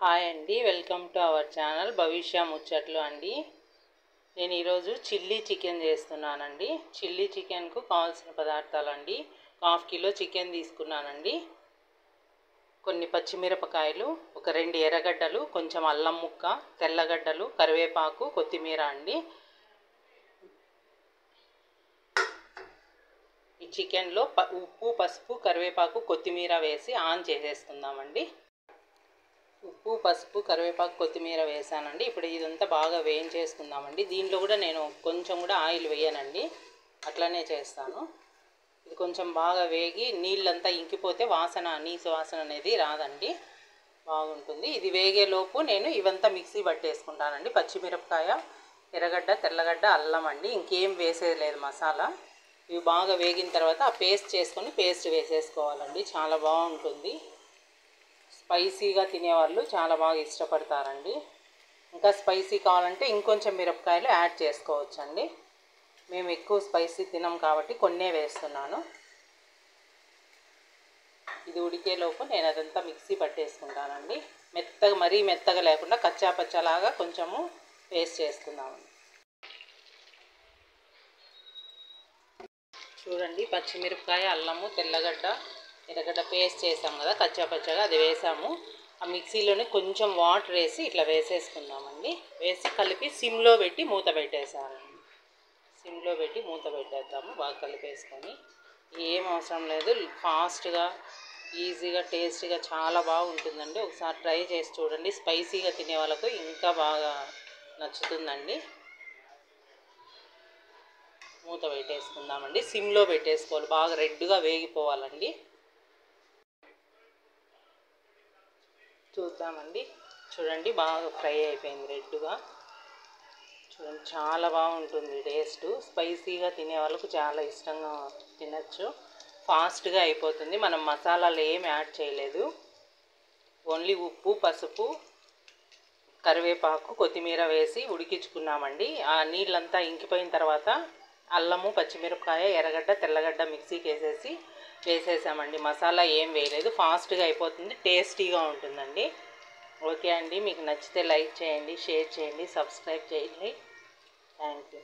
Hi అండి, welcome to our channel భవిష్య ముచ్చట్లు అండి. నేను ఈరోజు చిల్లీ చికెన్ చేస్తున్నానండి. చిల్లీ చికెన్కు కావాల్సిన పదార్థాలండి: 1/2 కిలో చికెన్ తీసుకున్నానండి, కొన్ని పచ్చిమిరపకాయలు, ఒక 2 ఎర్రగడ్డలు, కొంచెం అల్లం ముక్క, తెల్లగడ్డలు, కరివేపాకు, కొత్తిమీర అండి. ఈ చికెన్లో ఉప్పు, పసుపు, కరివేపాకు, కొత్తిమీర వేసి ఆన్ చేసేసుకుందామండి. ఉప్పు, పసుపు, కరివేపాకు, కొత్తిమీర వేసానండి. ఇప్పుడు ఇదంతా బాగా వేయించేసుకుందామండి. దీంట్లో కూడా నేను కొంచెం కూడా ఆయిల్ వేయనండి, అట్లనే చేస్తాను. ఇది కొంచెం బాగా వేగి నీళ్ళంతా ఇంకిపోతే నీసు వాసన అనేది రాదండి, బాగుంటుంది. ఇది వేగేలోపు నేను ఇవంతా మిక్సీ పట్టేసుకుంటానండి. పచ్చిమిరపకాయ, ఎర్రగడ్డ, తెల్లగడ్డ, అల్లం అండి, ఇంకేం వేసేది లేదు మసాలా. ఇవి బాగా వేగిన తర్వాత ఆ పేస్ట్ చేసుకొని పేస్ట్ వేసేసుకోవాలండి. చాలా బాగుంటుంది. స్పైసీగా తినేవాళ్ళు చాలా బాగా ఇష్టపడతారండి. ఇంకా స్పైసీ కావాలంటే ఇంకొంచెం మిరపకాయలు యాడ్ చేసుకోవచ్చండి. మేము ఎక్కువ స్పైసీ తినం కాబట్టి కొన్నే వేస్తున్నాను. ఇది ఉడికేలోపు నేను అదంతా మిక్సీ పట్టేసుకుంటానండి. మరీ మెత్తగా లేకుండా కచ్చా పచ్చలాగా కొంచెము పేస్ట్ చేసుకుందామండి. చూడండి, పచ్చిమిరపకాయ, అల్లము, తెల్లగడ్డ, ఎర్రగడ్డ పేస్ట్ చేసాం కదా కచ్చా పచ్చగా, అది వేసాము. ఆ మిక్సీలోనే కొంచెం వాటర్ వేసి ఇట్లా వేసేసుకుందామండి. వేసి కలిపి సిమ్లో పెట్టి మూత పెట్టేసానండి. సిమ్లో పెట్టి మూత పెట్టేద్దాము. బాగా కలిపేసుకొని, ఏం అవసరం లేదు, ఫాస్ట్గా, ఈజీగా, టేస్టీగా చాలా బాగుంటుందండి. ఒకసారి ట్రై చేసి చూడండి. స్పైసీగా తినే వాళ్ళకు ఇంకా బాగా నచ్చుతుందండి. మూత పెట్టేసుకుందామండి. సిమ్లో పెట్టేసుకోవాలి, బాగా రెడ్గా వేగిపోవాలండి. చూద్దామండి. చూడండి, బాగా ఫ్రై అయిపోయింది రెడ్గా. చూడండి, చాలా బాగుంటుంది టేస్ట్. స్పైసీగా తినే వాళ్ళకు చాలా ఇష్టంగా తినచ్చు. ఫాస్ట్గా అయిపోతుంది. మనం మసాలాలు ఏమి యాడ్ చేయలేదు, ఓన్లీ ఉప్పు, పసుపు, కరివేపాకు, కొత్తిమీర వేసి ఉడికించుకున్నామండి. ఆ నీళ్ళంతా ఇంకిపోయిన తర్వాత అల్లము, పచ్చిమిరపకాయ, ఎర్రగడ్డ, తెల్లగడ్డ మిక్సీకి వేసేసామండి. మసాలా ఏం వేయలేదు. ఫాస్ట్గా అయిపోతుంది, టేస్టీగా ఉంటుందండి. ఓకే అండి, మీకు నచ్చితే లైక్ చేయండి, షేర్ చేయండి, సబ్స్క్రైబ్ చేయండి. Thank you.